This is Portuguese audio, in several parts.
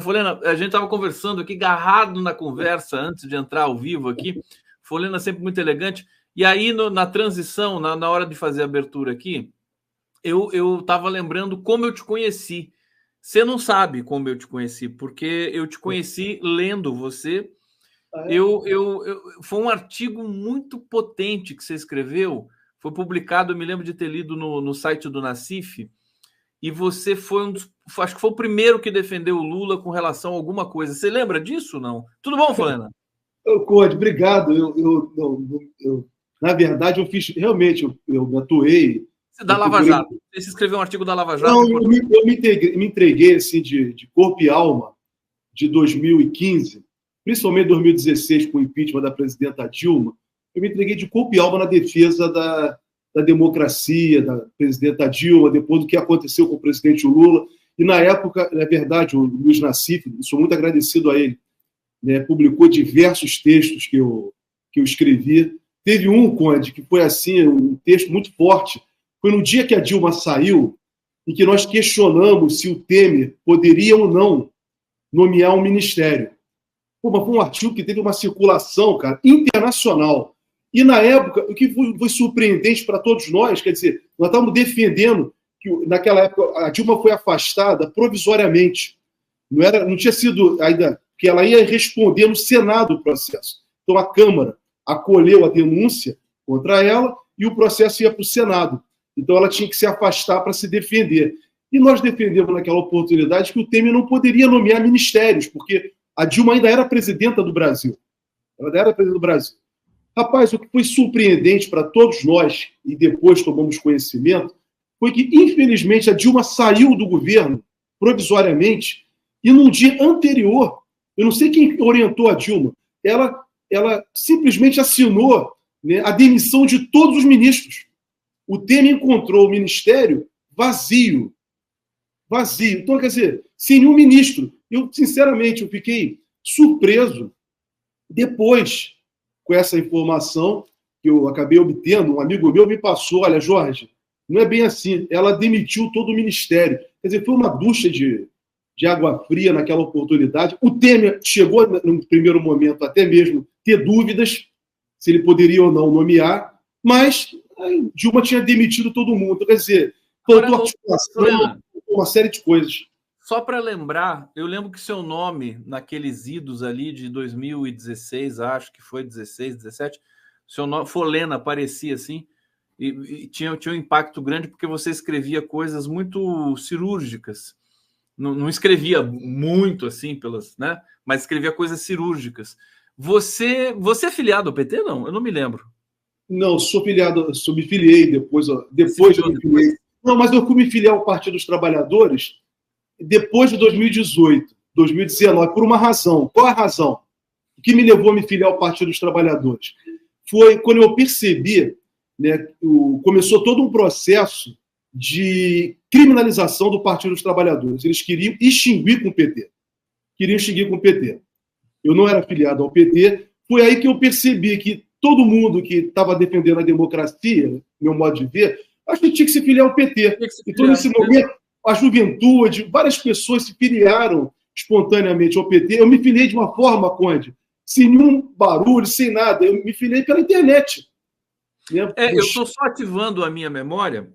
Folena, a gente estava conversando aqui, agarrado na conversa antes de entrar ao vivo aqui. Folena sempre muito elegante. E aí, na transição, na hora de fazer a abertura aqui, eu estava lembrando como eu te conheci. Você não sabe como eu te conheci, porque eu te conheci lendo você. Foi um artigo muito potente que você escreveu, foi publicado, eu me lembro de ter lido no site do Nassif, e você foi acho que foi o primeiro que defendeu o Lula com relação a alguma coisa. Você lembra disso, não? Tudo bom, Folena? Conde, obrigado. Na verdade, eu fiz, realmente, eu me atuei. Da Lava Jato. Você escreveu um artigo da Lava Jato? Não, eu me entreguei assim, de corpo e alma de 2015, principalmente 2016, com o impeachment da presidenta Dilma. Eu me entreguei de corpo e alma na defesa da democracia, da presidenta Dilma, depois do que aconteceu com o presidente Lula. E, na época, na verdade, o Luiz Nassif, sou muito agradecido a ele, né, publicou diversos textos que eu escrevi. Teve um, Conde, que foi assim, um texto muito forte. Foi no dia que a Dilma saiu e que nós questionamos se o Temer poderia ou não nomear um ministério. Pô, mas foi um artigo que teve uma circulação, cara, internacional. E, na época, o que foi surpreendente para todos nós, quer dizer, nós estávamos defendendo que, naquela época, a Dilma foi afastada provisoriamente. Não tinha sido ainda que ela ia responder no Senado o processo. Então, a Câmara acolheu a denúncia contra ela e o processo ia para o Senado. Então, ela tinha que se afastar para se defender. E nós defendemos naquela oportunidade que o Temer não poderia nomear ministérios, porque a Dilma ainda era presidenta do Brasil. Ela ainda era presidenta do Brasil. Rapaz, o que foi surpreendente para todos nós, e depois tomamos conhecimento, foi que, infelizmente, a Dilma saiu do governo provisoriamente e, num dia anterior, eu não sei quem orientou a Dilma, ela simplesmente assinou, né, a demissão de todos os ministros. O Temer encontrou o ministério vazio. Vazio. Então, quer dizer, sem nenhum ministro. Eu, sinceramente, eu fiquei surpreso depois com essa informação que eu acabei obtendo. Um amigo meu me passou, olha, Jorge, não é bem assim. Ela demitiu todo o ministério. Quer dizer, foi uma ducha de água fria naquela oportunidade. O Temer chegou, no primeiro momento, até mesmo ter dúvidas se ele poderia ou não nomear, mas Dilma tinha demitido todo mundo. Quer dizer, faltou articulação, uma série de coisas. Só para lembrar, eu lembro que seu nome, naqueles idos ali de 2016, acho que foi 16, 17, seu nome, Folena, aparecia assim, e tinha um impacto grande porque você escrevia coisas muito cirúrgicas. Não escrevia muito assim, né? Mas escrevia coisas cirúrgicas. Você é filiado ao PT, não? Eu não me lembro. Não, sou filiado, me filiei depois eu me filiei. Não, mas eu fui me filiar ao Partido dos Trabalhadores depois de 2018, 2019, por uma razão. Qual a razão? O que me levou a me filiar ao Partido dos Trabalhadores? Foi quando eu percebi, né, começou todo um processo de criminalização do Partido dos Trabalhadores. Eles queriam extinguir com o PT. Eu não era filiado ao PT. Foi aí que eu percebi que todo mundo que estava defendendo a democracia, meu modo de ver, acho que tinha que se filiar ao PT. Então, nesse momento, a juventude, várias pessoas se filiaram espontaneamente ao PT. Eu me filiei de uma forma, Conde, sem nenhum barulho, sem nada. Eu me filiei pela internet. Né? Eu estou só ativando a minha memória,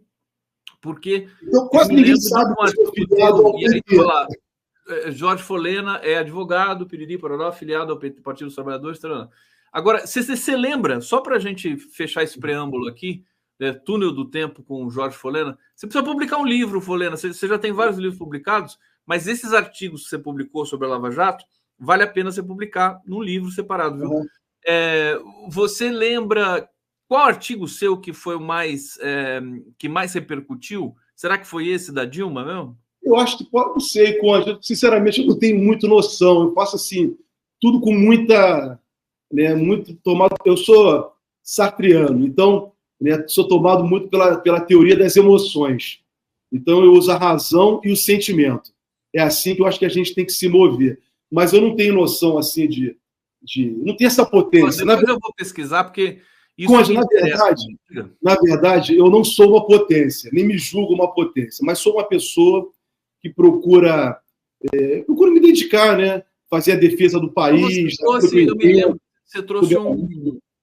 porque... Então, quase ninguém sabe que eu sou filiado ao PT. Jorge Folena é advogado, piriri, pororó, filiado ao Partido dos Trabalhadores. Tarana. Agora, você lembra, só para a gente fechar esse preâmbulo aqui, Túnel do Tempo com o Jorge Folena, você precisa publicar um livro, Folena. Você já tem vários livros publicados, mas esses artigos que você publicou sobre a Lava Jato, vale a pena você publicar num livro separado, viu? Uhum. Você lembra qual artigo seu que foi que mais repercutiu? Será que foi esse da Dilma mesmo? Eu acho que não sei, Conde. Sinceramente, eu não tenho muita noção. Eu faço assim, tudo com muita, né, muito tomado. Eu sou sartriano, então, né, sou tomado muito pela teoria das emoções. Então, eu uso a razão e o sentimento. É assim que eu acho que a gente tem que se mover. Mas eu não tenho noção assim não tenho essa potência. Depois eu vou pesquisar, porque isso Conde, na verdade, eu não sou uma potência, nem me julgo uma potência, mas sou uma pessoa que procura procuro me dedicar, né? Fazer a defesa do país. Eu me lembro, você trouxe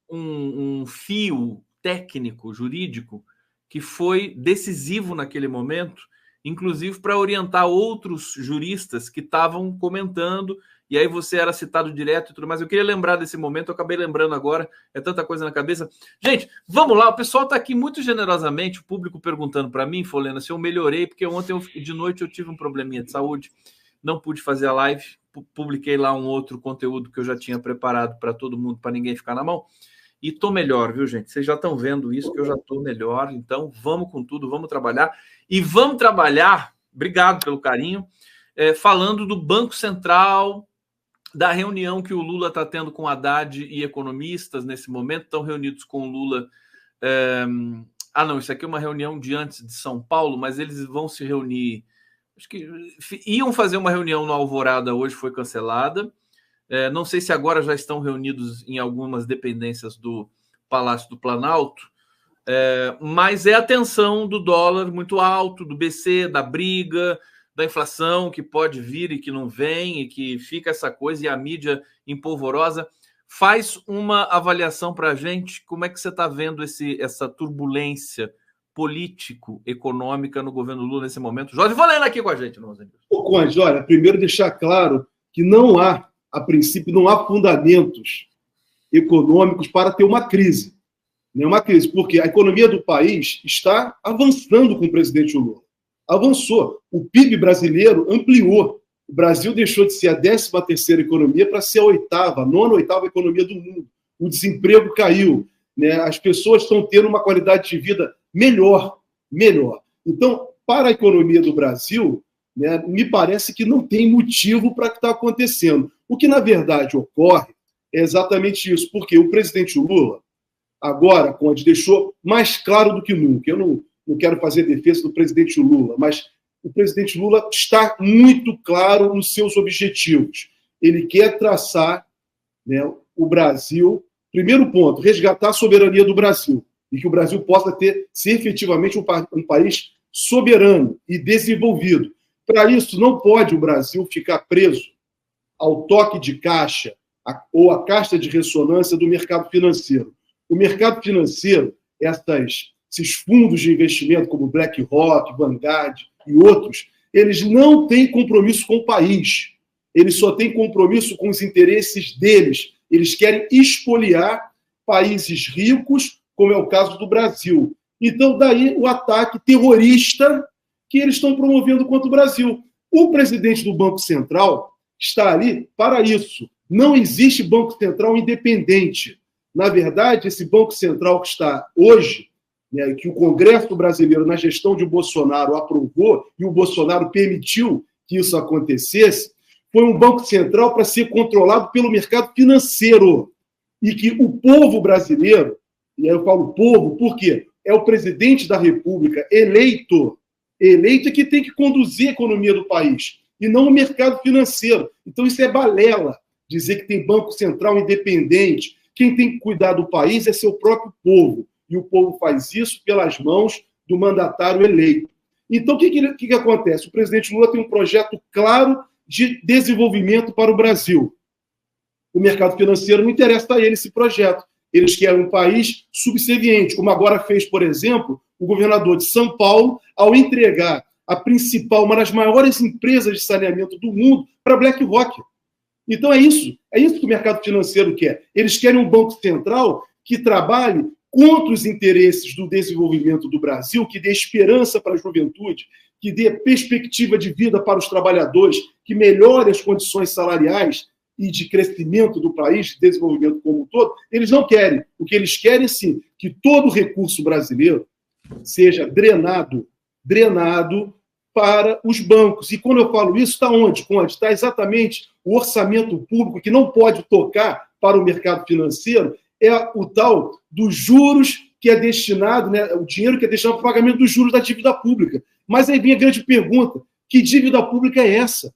um fio técnico, jurídico, que foi decisivo naquele momento, inclusive para orientar outros juristas que estavam comentando, e aí você era citado direto e tudo mais. Eu queria lembrar desse momento, eu acabei lembrando agora, é tanta coisa na cabeça. Gente, vamos lá, o pessoal está aqui muito generosamente, o público perguntando para mim, Folena, se eu melhorei, porque ontem de noite eu tive um probleminha de saúde, não pude fazer a live, publiquei lá um outro conteúdo que eu já tinha preparado para todo mundo, para ninguém ficar na mão. E estou melhor, viu, gente? Vocês já estão vendo isso, que eu já estou melhor. Então, vamos com tudo, vamos trabalhar. E vamos trabalhar, obrigado pelo carinho, falando do Banco Central, da reunião que o Lula está tendo com Haddad e economistas nesse momento. Estão reunidos com o Lula. Não, isso aqui é uma reunião de antes de São Paulo, mas eles vão se reunir. Acho que iam fazer uma reunião no Alvorada hoje, foi cancelada. Não sei se agora já estão reunidos em algumas dependências do Palácio do Planalto, mas é a tensão do dólar muito alto, do BC, da briga, da inflação que pode vir e que não vem, e que fica essa coisa, e a mídia empolvorosa. Faz uma avaliação para a gente, como é que você está vendo essa turbulência político-econômica no governo Lula nesse momento? Jorge Folena aqui com a gente, meus amigos. Conde, olha, primeiro deixar claro que a princípio, não há fundamentos econômicos para ter uma crise. Nenhuma crise, porque a economia do país está avançando com o presidente Lula. Avançou. O PIB brasileiro ampliou. O Brasil deixou de ser a 13ª economia para ser a 9ª economia do mundo. O desemprego caiu, né? As pessoas estão tendo uma qualidade de vida melhor. Então, para a economia do Brasil, né, me parece que não tem motivo para o que está acontecendo. O que, na verdade, ocorre é exatamente isso, porque o presidente Lula, agora, Conde, deixou mais claro do que nunca. Eu não quero fazer defesa do presidente Lula, mas o presidente Lula está muito claro nos seus objetivos. Ele quer traçar, né, o Brasil, primeiro ponto, resgatar a soberania do Brasil, e que o Brasil possa ser efetivamente um país soberano e desenvolvido. Para isso, não pode o Brasil ficar preso ao toque de caixa ou à caixa de ressonância do mercado financeiro. O mercado financeiro, esses fundos de investimento como BlackRock, Vanguard e outros, eles não têm compromisso com o país. Eles só têm compromisso com os interesses deles. Eles querem expoliar países ricos, como é o caso do Brasil. Então, daí o ataque terrorista que eles estão promovendo contra o Brasil. O presidente do Banco Central está ali para isso. Não existe Banco Central independente. Na verdade, esse Banco Central que está hoje, né, que o Congresso brasileiro, na gestão de Bolsonaro, aprovou, e o Bolsonaro permitiu que isso acontecesse, foi um Banco Central para ser controlado pelo mercado financeiro. E que o povo brasileiro, e aí eu falo povo, por quê? É o presidente da República eleito é que tem que conduzir a economia do país, e não o mercado financeiro. Então, isso é balela, dizer que tem Banco Central independente. Quem tem que cuidar do país é seu próprio povo, e o povo faz isso pelas mãos do mandatário eleito. Então, o que acontece? O presidente Lula tem um projeto claro de desenvolvimento para o Brasil. O mercado financeiro não interessa a ele esse projeto. Eles querem um país subserviente, como agora fez, por exemplo, o governador de São Paulo, ao entregar uma das maiores empresas de saneamento do mundo para a BlackRock. Então é isso que o mercado financeiro quer. Eles querem um Banco Central que trabalhe contra os interesses do desenvolvimento do Brasil, que dê esperança para a juventude, que dê perspectiva de vida para os trabalhadores, que melhore as condições salariais e de crescimento do país, de desenvolvimento como um todo. Eles não querem. O que eles querem, sim, que todo o recurso brasileiro seja drenado para os bancos. E quando eu falo isso, está onde? Está exatamente o orçamento público, que não pode tocar para o mercado financeiro, é o tal dos juros que é destinado, né, o dinheiro que é destinado para o pagamento dos juros da dívida pública. Mas aí vem a grande pergunta: que dívida pública é essa?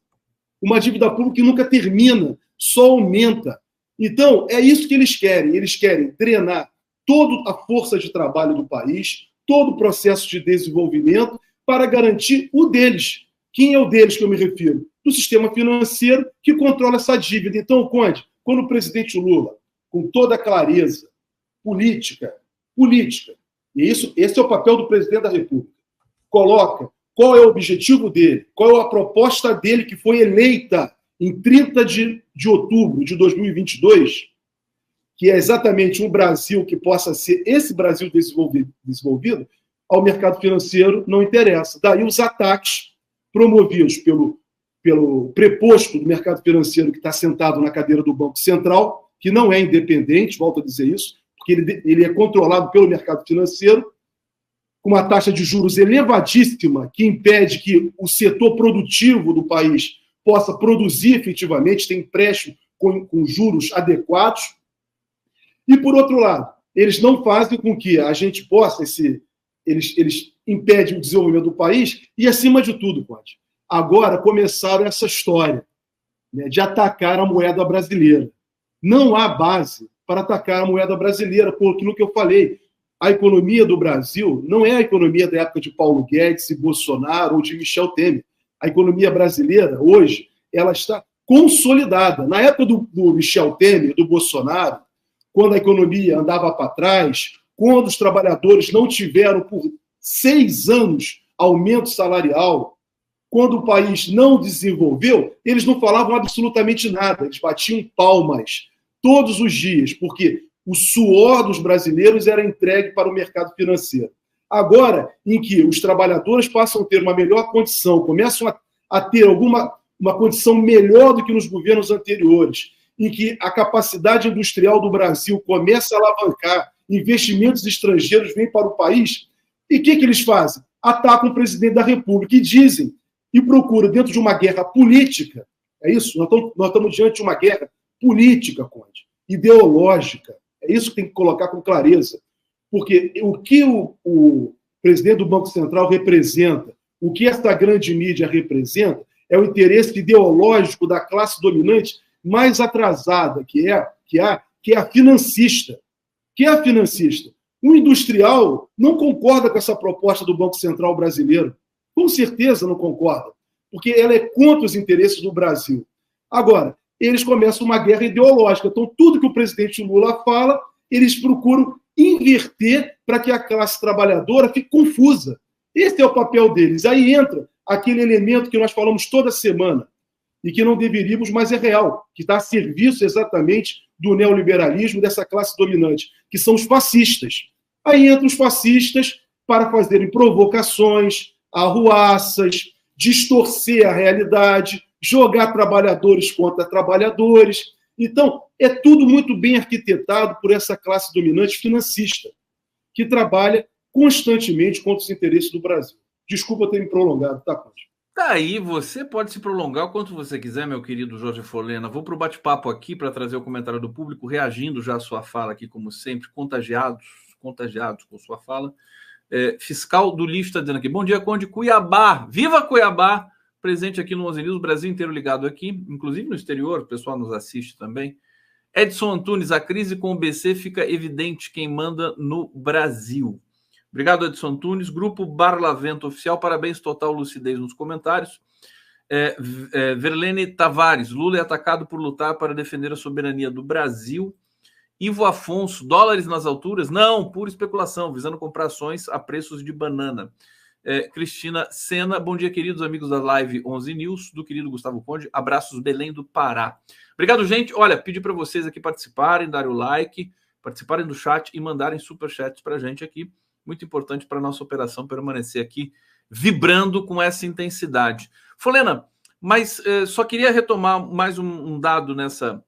Uma dívida pública que nunca termina, só aumenta. Então, é isso que eles querem. Eles querem drenar toda a força de trabalho do país, todo o processo de desenvolvimento, para garantir o deles, Quem é o deles que eu me refiro? Do sistema financeiro que controla essa dívida. Então, Conde, quando o presidente Lula, com toda a clareza política, e esse é o papel do presidente da República, coloca qual é o objetivo dele, qual é a proposta dele que foi eleita em 30 de outubro de 2022, que é exatamente um Brasil que possa ser esse Brasil desenvolvido, ao mercado financeiro não interessa. Daí os ataques promovidos pelo preposto do mercado financeiro que está sentado na cadeira do Banco Central, que não é independente, volto a dizer isso, porque ele é controlado pelo mercado financeiro, com uma taxa de juros elevadíssima que impede que o setor produtivo do país possa produzir efetivamente, tem empréstimo com juros adequados. E, por outro lado, eles não fazem com que a gente possa, eles impedem o desenvolvimento do país e, acima de tudo, Conde, agora começaram essa história, né, de atacar a moeda brasileira. Não há base para atacar a moeda brasileira, por aquilo que eu falei. A economia do Brasil não é a economia da época de Paulo Guedes e Bolsonaro ou de Michel Temer. A economia brasileira, hoje, ela está consolidada. Na época do Michel Temer, do Bolsonaro, quando a economia andava para trás, quando os trabalhadores não tiveram por 6 anos aumento salarial, quando o país não desenvolveu, eles não falavam absolutamente nada, eles batiam palmas todos os dias, porque o suor dos brasileiros era entregue para o mercado financeiro. Agora, em que os trabalhadores passam a ter uma melhor condição, começam a ter uma condição melhor do que nos governos anteriores, em que a capacidade industrial do Brasil começa a alavancar, investimentos estrangeiros vêm para o país, e o que eles fazem? Atacam o presidente da República e dizem, e procuram, dentro de uma guerra política, é isso? Nós estamos diante de uma guerra política, Conde, ideológica. É isso que tem que colocar com clareza. Porque o que o presidente do Banco Central representa, o que essa grande mídia representa, é o interesse ideológico da classe dominante mais atrasada, que é a financista. Que é a financista. O industrial não concorda com essa proposta do Banco Central brasileiro. Com certeza não concorda, porque ela é contra os interesses do Brasil. Agora, eles começam uma guerra ideológica. Então, tudo que o presidente Lula fala, eles procuram inverter para que a classe trabalhadora fique confusa. Esse é o papel deles. Aí entra aquele elemento que nós falamos toda semana e que não deveríamos, mas é real, que está a serviço exatamente do neoliberalismo, dessa classe dominante, que são os fascistas. Aí entram os fascistas para fazerem provocações, arruaças, distorcer a realidade, jogar trabalhadores contra trabalhadores. Então, é tudo muito bem arquitetado por essa classe dominante financista, que trabalha constantemente contra os interesses do Brasil. Desculpa ter me prolongado, tá, Conde? Tá aí, você pode se prolongar o quanto você quiser, meu querido Jorge Folena. Vou para o bate-papo aqui para trazer o comentário do público, reagindo já à sua fala aqui, como sempre, contagiados com sua fala. Fiscal do Lixo está dizendo aqui, bom dia, Conde, Cuiabá, viva Cuiabá, presente aqui no 11 News, o Brasil inteiro ligado aqui, inclusive no exterior, o pessoal nos assiste também. Edson Antunes, a crise com o BC fica evidente quem manda no Brasil. Obrigado, Edson Antunes. Grupo Barlavento Oficial, parabéns, total lucidez nos comentários. Verlene Tavares, Lula é atacado por lutar para defender a soberania do Brasil. Ivo Afonso, dólares nas alturas? Não, pura especulação, visando comprar ações a preços de banana. Cristina Sena, bom dia, queridos amigos da Live 11 News, do querido Gustavo Conde. Abraços, Belém do Pará. Obrigado, gente. Olha, pedi para vocês aqui participarem, darem o like, participarem do chat e mandarem superchats para a gente aqui. Muito importante para a nossa operação permanecer aqui vibrando com essa intensidade. Folena, mas só queria retomar mais um dado nessa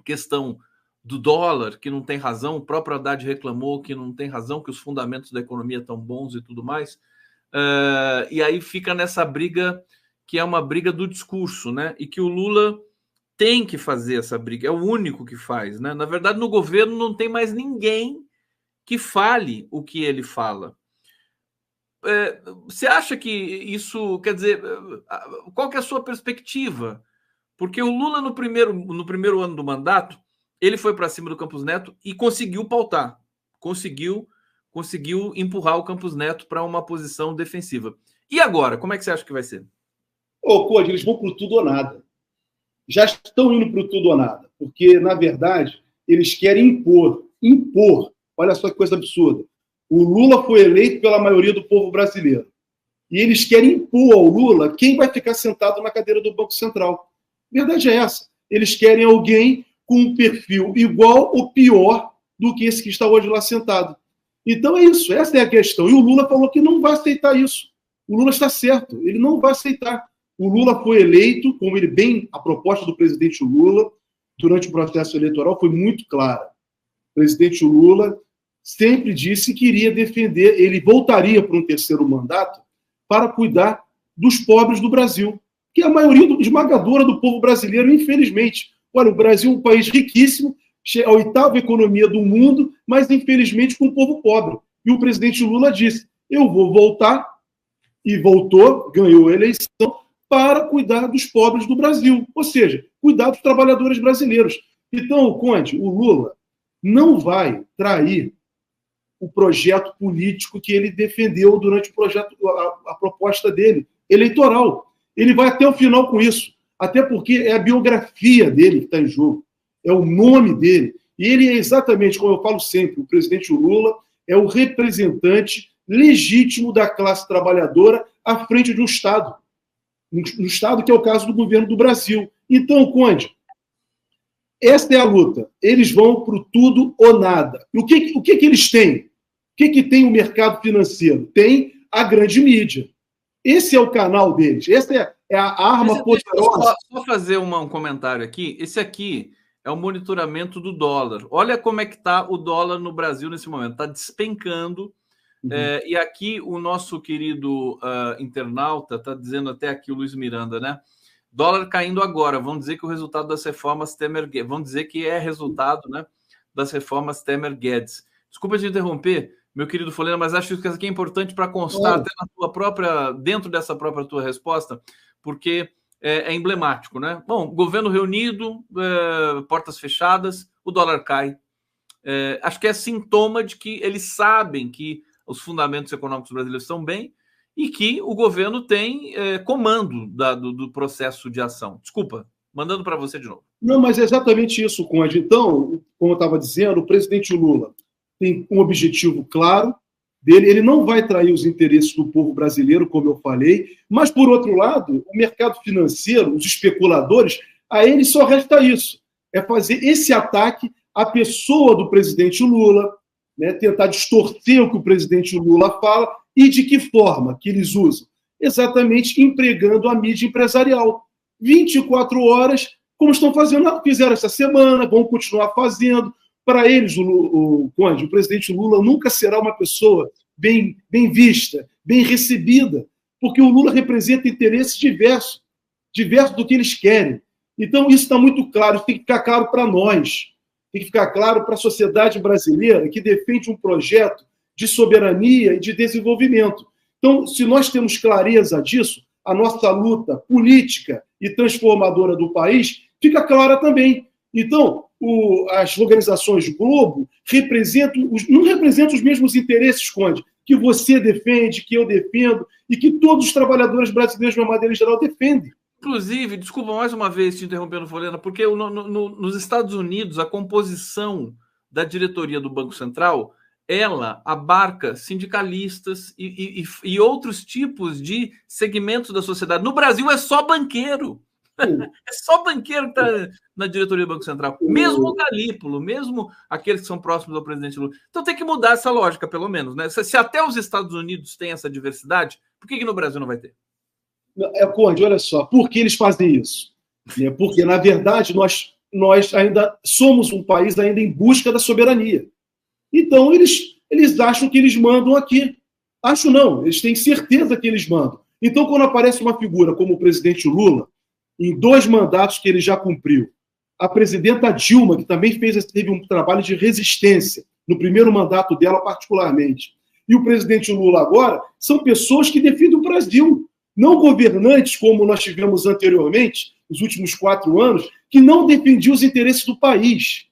questão do dólar, que não tem razão, o próprio Haddad reclamou que não tem razão, que os fundamentos da economia estão bons e tudo mais. E aí fica nessa briga, que é uma briga do discurso, né? E que o Lula tem que fazer essa briga, é o único que faz, né? Na verdade, no governo não tem mais ninguém que fale o que ele fala. Você acha que isso, quer dizer, qual que é a sua perspectiva? Porque o Lula, no primeiro ano do mandato, ele foi para cima do Campos Neto e conseguiu pautar, conseguiu empurrar o Campos Neto para uma posição defensiva. E agora, como é que você acha que vai ser? Conde, eles vão para o tudo ou nada. Já estão indo para o tudo ou nada, porque, na verdade, eles querem impor. Olha só que coisa absurda. O Lula foi eleito pela maioria do povo brasileiro. E eles querem impor ao Lula quem vai ficar sentado na cadeira do Banco Central. A verdade é essa. Eles querem alguém com um perfil igual ou pior do que esse que está hoje lá sentado. Então é isso, essa é a questão. E o Lula falou que não vai aceitar isso. O Lula está certo, ele não vai aceitar. O Lula foi eleito, como ele bem, a proposta do presidente Lula, durante o processo eleitoral, foi muito clara. O presidente Lula sempre disse que iria defender, ele voltaria para um terceiro mandato para cuidar dos pobres do Brasil, que é a maioria esmagadora do povo brasileiro, infelizmente. Olha, o Brasil é um país riquíssimo, a oitava economia do mundo, mas, infelizmente, com o povo pobre. E o presidente Lula disse, eu vou voltar, e voltou, ganhou a eleição, para cuidar dos pobres do Brasil, ou seja, cuidar dos trabalhadores brasileiros. Então, Conde, o Lula não vai trair o projeto político que ele defendeu durante a proposta dele, eleitoral. Ele vai até o final com isso, até porque é a biografia dele que está em jogo, é o nome dele. E ele é exatamente, como eu falo sempre, o presidente Lula é o representante legítimo da classe trabalhadora à frente de um Estado. Um Estado que é o caso do governo do Brasil. Então, Conde, esta é a luta. Eles vão para o tudo ou nada. E o que eles têm? O que tem o mercado financeiro? Tem a grande mídia. Esse é o canal deles. Essa é a arma poderosa. Só fazer um comentário aqui. Esse aqui é o monitoramento do dólar. Olha como é que está o dólar no Brasil nesse momento. Está despencando. Uhum. E aqui o nosso querido internauta está dizendo até aqui, o Luiz Miranda, né? Dólar caindo agora. Vão dizer que o resultado das reformas Temer-Guedes. Vão dizer que é resultado, né, das reformas Temer-Guedes. Desculpa te interromper, meu querido Folena, mas acho que isso aqui é importante para constar até na tua própria, dentro dessa própria tua resposta, porque é emblemático, né? Bom, governo reunido, portas fechadas, o dólar cai. Acho que é sintoma de que eles sabem que os fundamentos econômicos brasileiros estão bem e que o governo tem comando do processo de ação. Desculpa, mandando para você de novo. Não, mas é exatamente isso, Conde. Então, como eu estava dizendo, o presidente Lula tem um objetivo claro dele, ele não vai trair os interesses do povo brasileiro, como eu falei, mas, por outro lado, o mercado financeiro, os especuladores, a eles só resta isso, é fazer esse ataque à pessoa do presidente Lula, né, tentar distorcer o que o presidente Lula fala e de que forma que eles usam? Exatamente empregando a mídia empresarial. 24 horas, como estão fazendo, fizeram essa semana, vão continuar fazendo. Para eles, Conde, o presidente Lula nunca será uma pessoa bem vista, bem recebida, porque o Lula representa interesses diversos do que eles querem. Então, isso está muito claro, isso tem que ficar claro para nós, tem que ficar claro para a sociedade brasileira que defende um projeto de soberania e de desenvolvimento. Então, se nós temos clareza disso, a nossa luta política e transformadora do país fica clara também. Então, as organizações Globo não representam os mesmos interesses, Conde, que você defende, que eu defendo e que todos os trabalhadores brasileiros, de uma maneira geral, defendem. Inclusive, desculpa mais uma vez te interrompendo, Folena, porque nos Estados Unidos, a composição da diretoria do Banco Central, ela abarca sindicalistas e outros tipos de segmentos da sociedade. No Brasil é só banqueiro. É só banqueiro que está na diretoria do Banco Central. Mesmo o Galípolo, mesmo aqueles que são próximos ao presidente Lula. Então tem que mudar essa lógica, pelo menos, né? Se até os Estados Unidos têm essa diversidade, por que no Brasil não vai ter? Conde, olha só, por que eles fazem isso? Porque, na verdade, nós ainda somos um país ainda em busca da soberania. Então, eles acham que eles mandam aqui. Acho não, eles têm certeza que eles mandam. Então, quando aparece uma figura como o presidente Lula, em 2 mandatos que ele já cumpriu, a presidenta Dilma, que também teve um trabalho de resistência, no primeiro mandato dela particularmente, e o presidente Lula agora, são pessoas que defendem o Brasil, não governantes como nós tivemos anteriormente, nos últimos 4 anos, que não defendiam os interesses do país.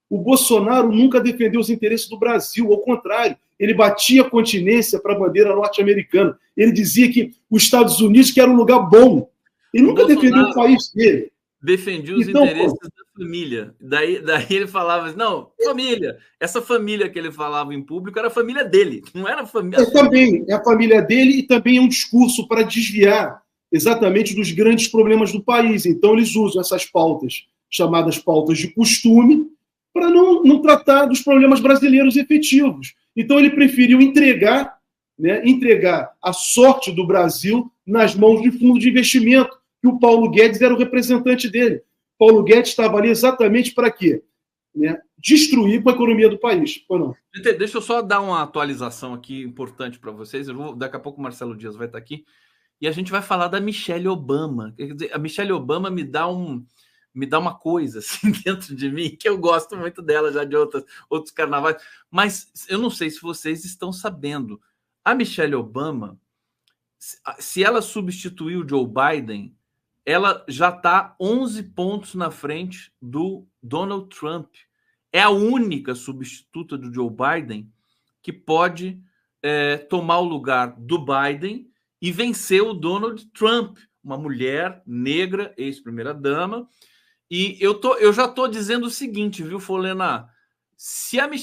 O Bolsonaro nunca defendeu os interesses do Brasil, ao contrário, ele batia continência para a bandeira norte-americana. Ele dizia que os Estados Unidos que era um lugar bom. Ele nunca defendeu o país dele. Defendia os interesses da família. Daí ele falava, não, família. Essa família que ele falava em público era a família dele, não era a família... Também é a família dele, e também é um discurso para desviar exatamente dos grandes problemas do país. Então, eles usam essas pautas, chamadas pautas de costume, para não tratar dos problemas brasileiros efetivos. Então, ele preferiu entregar a sorte do Brasil nas mãos de fundo de investimento, que o Paulo Guedes era o representante dele. Paulo Guedes estava ali exatamente para quê? Destruir a economia do país. Ou não? Deixa eu só dar uma atualização aqui importante para vocês. Daqui a pouco o Marcelo Dias vai estar aqui e a gente vai falar da Michelle Obama. Quer dizer, a Michelle Obama me dá uma coisa assim dentro de mim, que eu gosto muito dela já de outros carnavais. Mas eu não sei se vocês estão sabendo. A Michelle Obama, se ela substituir o Joe Biden, ela já está 11 pontos na frente do Donald Trump. É a única substituta do Joe Biden que pode tomar o lugar do Biden e vencer o Donald Trump, uma mulher negra, ex-primeira-dama. E eu já estou dizendo o seguinte, viu, Folena?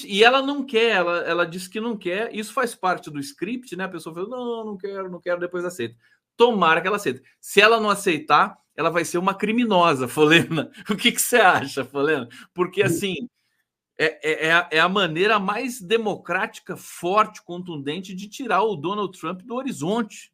E ela não quer, ela disse que não quer, isso faz parte do script, né? A pessoa fala, não quero, depois aceita. Tomara que ela aceite. Se ela não aceitar, ela vai ser uma criminosa, Folena. O que você acha, Folena? Porque, assim, é a maneira mais democrática, forte, contundente de tirar o Donald Trump do horizonte.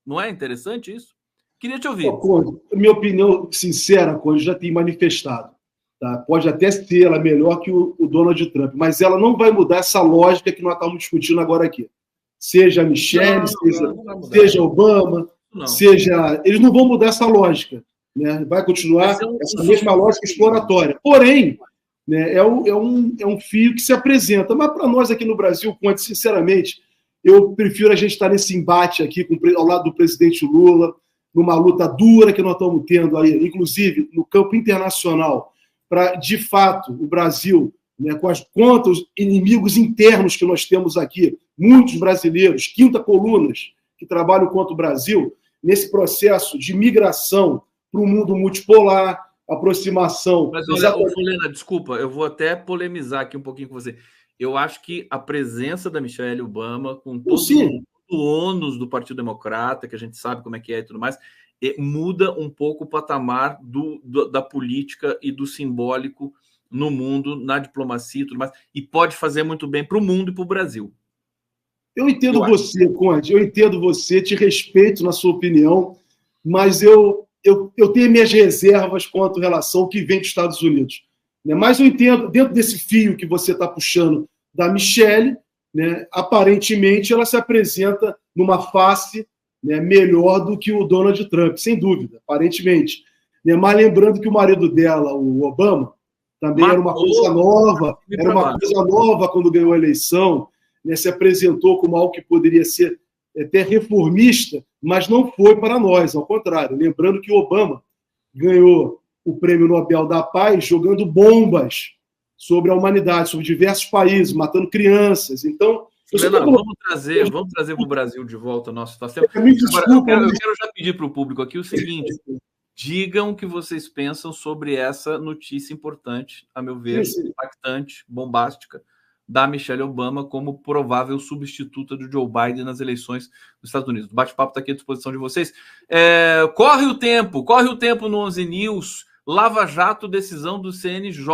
Não é interessante isso? Queria te ouvir. Conde, minha opinião sincera, Conde, já tem manifestado. Tá? Pode até ser ela melhor que o Donald Trump, mas ela não vai mudar essa lógica que nós estamos discutindo agora aqui. Seja a Michelle, seja Obama, seja... Eles não vão mudar essa lógica. Né? Vai continuar essa mesma lógica exploratória. Porém, né, é um fio que se apresenta. Mas para nós aqui no Brasil, Conde, sinceramente, eu prefiro a gente estar nesse embate aqui ao lado do presidente Lula, numa luta dura que nós estamos tendo aí, inclusive no campo internacional, para, de fato, o Brasil, né, contra os inimigos internos que nós temos aqui, muitos brasileiros, quinta colunas, que trabalham contra o Brasil, nesse processo de migração para o mundo multipolar, aproximação... Mas olha, Folena, desculpa, eu vou até polemizar aqui um pouquinho com você. Eu acho que a presença da Michelle Obama, com todo o ônus do Partido Democrata, que a gente sabe como é que é e tudo mais, muda um pouco o patamar da política e do simbólico no mundo, na diplomacia e tudo mais, e pode fazer muito bem para o mundo e para o Brasil. Eu entendo você, Conde, eu entendo você, te respeito na sua opinião, mas eu tenho minhas reservas quanto à relação ao que vem dos Estados Unidos. Né? Mas eu entendo, dentro desse fio que você está puxando da Michelle, né, aparentemente ela se apresenta numa face, né, melhor do que o Donald Trump, sem dúvida, aparentemente. Né? Mas lembrando que o marido dela, o Obama, também era uma coisa nova quando ganhou a eleição, né, se apresentou como algo que poderia ser até reformista, mas não foi para nós, ao contrário. Lembrando que o Obama ganhou o Prêmio Nobel da Paz jogando bombas sobre a humanidade, sobre diversos países, matando crianças. Então, vamos trazer para o Brasil de volta a nossa situação. Eu quero já pedir para o público aqui o seguinte: digam o que vocês pensam sobre essa notícia importante, a meu ver, impactante, bombástica, da Michelle Obama como provável substituta do Joe Biden nas eleições dos Estados Unidos. O bate-papo está aqui à disposição de vocês. Corre o tempo no 11 News. Lava Jato, decisão do CNJ.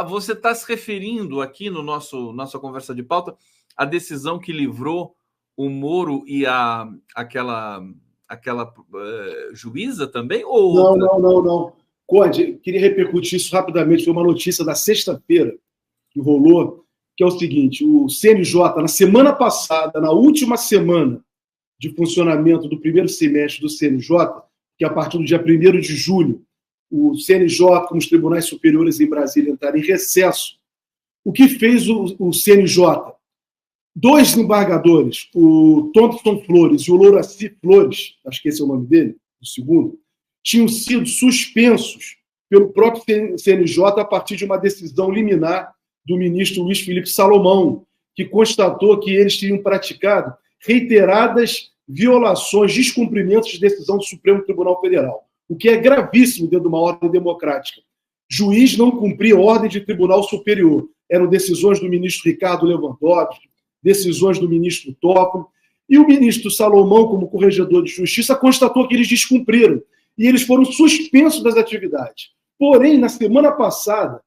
Você está se referindo aqui no nossa conversa de pauta à decisão que livrou o Moro e aquela juíza também? Ou não. Conde, queria repercutir isso rapidamente. Foi uma notícia da sexta-feira que rolou, que é o seguinte: o CNJ, na semana passada, na última semana de funcionamento do primeiro semestre do CNJ, que a partir do dia 1º de julho, o CNJ, como os tribunais superiores em Brasília, entraram em recesso. O que fez o CNJ? 2 embargadores, o Thompson Flores e o Louraci Flores, acho que esse é o nome dele, o segundo, tinham sido suspensos pelo próprio CNJ a partir de uma decisão liminar do ministro Luiz Felipe Salomão, que constatou que eles tinham praticado reiteradas violações, descumprimentos de decisão do Supremo Tribunal Federal, o que é gravíssimo dentro de uma ordem democrática. Juiz não cumprir ordem de tribunal superior. Eram decisões do ministro Ricardo Lewandowski, decisões do ministro Toffoli, e o ministro Salomão, como corregedor de justiça, constatou que eles descumpriram, e eles foram suspensos das atividades. Porém, na semana passada,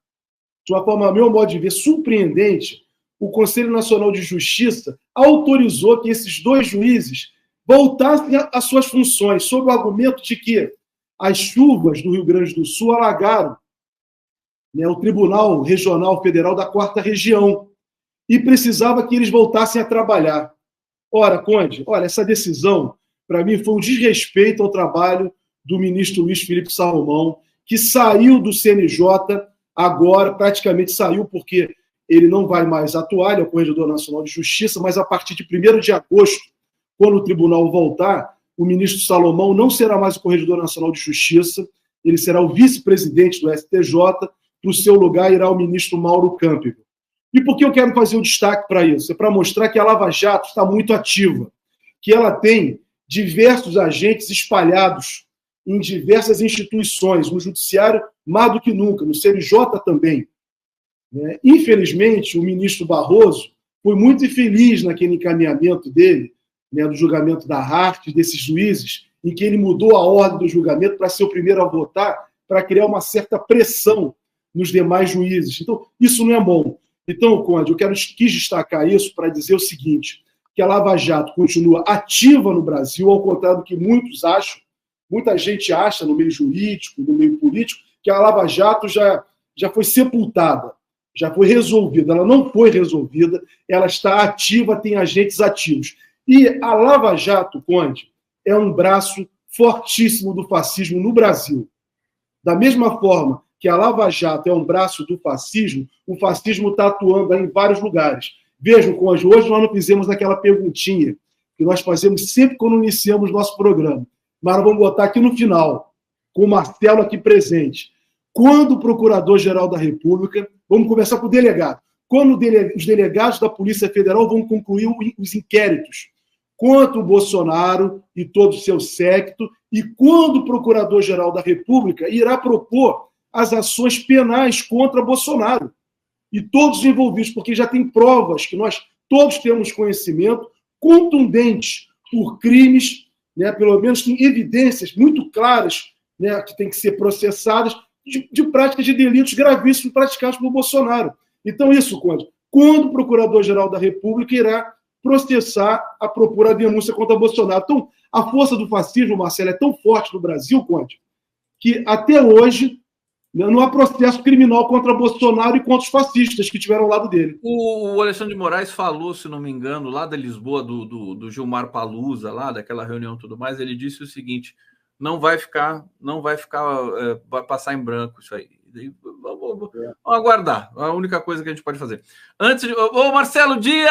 de uma forma, a meu modo de ver, surpreendente, o Conselho Nacional de Justiça autorizou que esses 2 juízes voltassem às suas funções, sob o argumento de que as chuvas do Rio Grande do Sul alagaram, né, o Tribunal Regional Federal da 4ª Região e precisava que eles voltassem a trabalhar. Ora, Conde, olha, essa decisão, para mim, foi um desrespeito ao trabalho do ministro Luiz Felipe Salomão, que saiu do CNJ agora, praticamente saiu porque ele não vai mais atuar, ele é o Corregedor Nacional de Justiça, mas a partir de 1º de agosto, quando o tribunal voltar, o ministro Salomão não será mais o Corregedor Nacional de Justiça, ele será o vice-presidente do STJ, para o seu lugar irá o ministro Mauro Campbell. E por que eu quero fazer um destaque para isso? É para mostrar que a Lava Jato está muito ativa, que ela tem diversos agentes espalhados em diversas instituições, no Judiciário mais do que nunca, no CNJ também. Infelizmente, o ministro Barroso foi muito infeliz naquele encaminhamento dele, do julgamento da Hart, desses juízes, em que ele mudou a ordem do julgamento para ser o primeiro a votar, para criar uma certa pressão nos demais juízes. Então, isso não é bom. Então, Conde, quis destacar isso para dizer o seguinte, que a Lava Jato continua ativa no Brasil, ao contrário do que muitos acham, muita gente acha no meio jurídico, no meio político, que a Lava Jato já foi sepultada, já foi resolvida. Ela não foi resolvida, ela está ativa, tem agentes ativos. E a Lava Jato, Conde, é um braço fortíssimo do fascismo no Brasil. Da mesma forma que a Lava Jato é um braço do fascismo, o fascismo está atuando em vários lugares. Vejam, Conde, hoje nós não fizemos aquela perguntinha que nós fazemos sempre quando iniciamos nosso programa, mas nós vamos botar aqui no final, com o Marcelo aqui presente. Quando o Procurador-Geral da República, vamos começar com o delegado, quando os delegados da Polícia Federal vão concluir os inquéritos contra o Bolsonaro e todo o seu séquito, e quando o Procurador-Geral da República irá propor as ações penais contra Bolsonaro e todos os envolvidos, porque já tem provas que nós todos temos conhecimento, contundentes por crimes, pelo menos tem evidências muito claras, que têm que ser processadas, de práticas de delitos gravíssimos praticados por Bolsonaro. Então, isso, Conde, quando o Procurador-Geral da República irá processar a propor a denúncia contra Bolsonaro. Então, a força do fascismo, Marcelo, é tão forte no Brasil, Conde, que até hoje não há processo criminal contra Bolsonaro e contra os fascistas que estiveram ao lado dele. O Alexandre de Moraes falou, se não me engano, lá da Lisboa, do Gilmar Palusa, lá daquela reunião e tudo mais, ele disse o seguinte: vai passar em branco isso aí. Vamos aguardar. A única coisa que a gente pode fazer. Antes de. Ô, Marcelo Dias!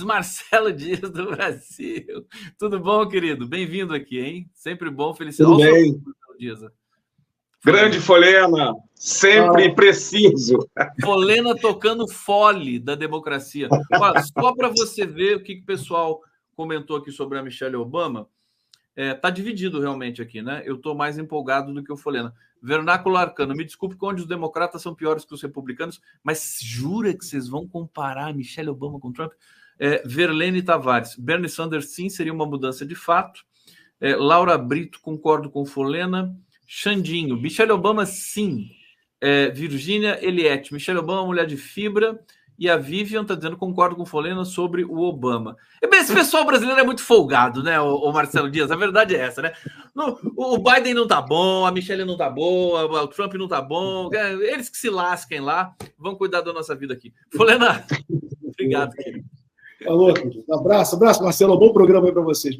Marcelo Dias do Brasil. Tudo bom, querido? Bem-vindo aqui, hein? Sempre bom. Felicidades. Tudo bem. Marcelo Dias. Grande Folena, sempre preciso. Folena tocando fole da democracia. Olha, só para você ver o que o pessoal comentou aqui sobre a Michelle Obama, tá dividido realmente aqui, né? Eu estou mais empolgado do que o Folena. Vernáculo Arcano, me desculpe onde os democratas são piores que os republicanos, mas jura que vocês vão comparar a Michelle Obama com Trump? Verlene Tavares, Bernie Sanders sim, seria uma mudança de fato. Laura Brito, concordo com Folena. Xandinho, Michelle Obama sim. Virgínia Eliette, Michelle Obama, mulher de fibra. E a Vivian está dizendo, concordo com o Folena sobre o Obama. Esse pessoal brasileiro é muito folgado, né, o Marcelo Dias? A verdade é essa, né? O Biden não tá bom, a Michelle não tá boa, o Trump não tá bom. Eles que se lasquem lá, vão cuidar da nossa vida aqui. Folena, obrigado, querido. Falou, querido. Abraço, Marcelo. Bom programa aí para vocês.